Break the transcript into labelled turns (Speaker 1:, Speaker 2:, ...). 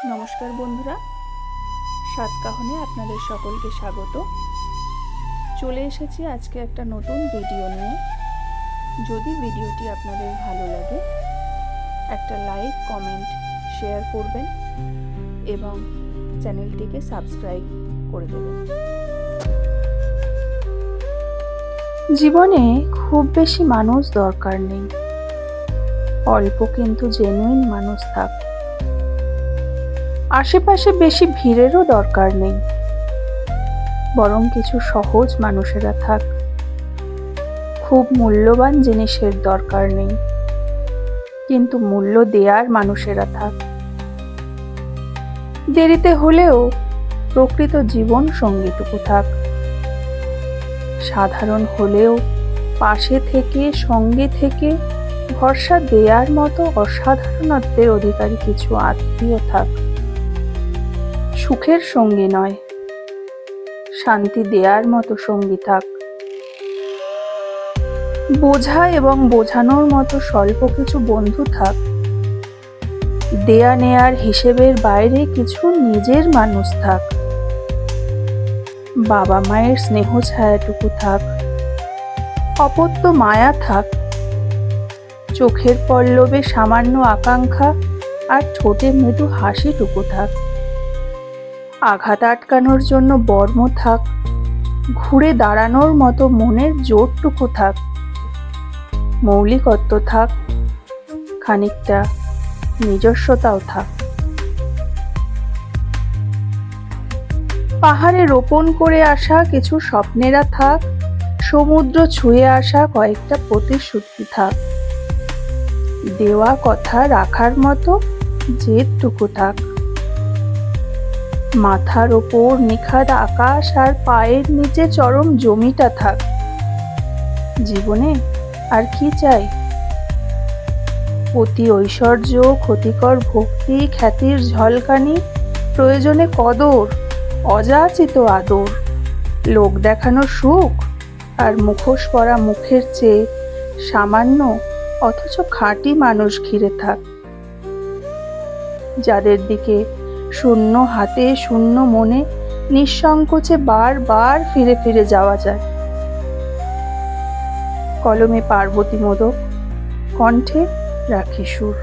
Speaker 1: নমস্কার বন্ধুরা, সাতকাহনে আপনাদের সকলকে স্বাগত। চলে এসেছি আজকে একটা নতুন ভিডিও নিয়ে। যদি ভিডিওটি আপনাদের ভালো লাগে একটা লাইক, কমেন্ট, শেয়ার করবেন এবং চ্যানেলটিকে সাবস্ক্রাইব করে দেবেন। জীবনে খুব বেশি মানুষ দরকার নেই, অল্প কিন্তু জেনুইন মানুষ থাক। আশেপাশে বেশি ভিড়েরও দরকার নেই, বরং কিছু সহজ মানুষেরা থাক। খুব মূল্যবান জিনিসের দরকার নেই, কিন্তু মূল্য দেওয়ার মানুষেরা থাক। দেরিতে হলেও প্রকৃত জীবন সঙ্গীটুকু থাক। সাধারণ হলেও পাশে থেকে, সঙ্গে থেকে ভরসা দেওয়ার মতো অসাধারণত্বের অধিকারী কিছু আত্মীয় থাক। সুখের সঙ্গী নয়, শান্তি দেওয়ার মতো সঙ্গী থাক। বোঝা এবং বোঝানোর মতো স্বল্প কিছু বন্ধু থাক। দেয়া নেয়ার হিসেবের বাইরে কিছু নিজের মানুষ থাক। বাবা মায়ের স্নেহ ছায়াটুকু থাক। অপত্য মায়া থাক। চোখের পল্লবে সামান্য আকাঙ্ক্ষা আর ঠোঁটে মৃদু হাসিটুকু থাক। আঘাত আটকানোর জন্য বর্ম থাক। ঘুরে দাঁড়ানোর মতো মনের জোরটুকু থাক। মৌলিকত্ব থাক, খানিকটা নিজস্বতাও থাক। পাহাড়ে রোপণ করে আসা কিছু স্বপ্নেরা থাক। সমুদ্র ছুঁয়ে আসা কয়েকটা প্রতিশ্রুতি থাক। দেওয়া কথা রাখার মতো জেদটুকু থাক। মাথার ওপর নিখাদ আকাশ আর পায়ের নিচে চরম জমিটা থাক। জীবনে আর কি চাই? অতি ঐশ্বর্য, ক্ষতিকর ভক্তি, খ্যাতির ঝলকানি, প্রয়োজনে কদর, অযাচিত আদর, লোক দেখানো সুখ আর মুখোশ পরা মুখের চেয়ে সামান্য অথচ খাঁটি মানুষ ঘিরে থাক। যাদের দিকে শূন্য হাতে, শূন্য মনে, নিঃসংকোচে বারবার ফিরে ফিরে যাওয়া যায়। কলমে পার্বতী মোদক, কণ্ঠে রাখি সুর।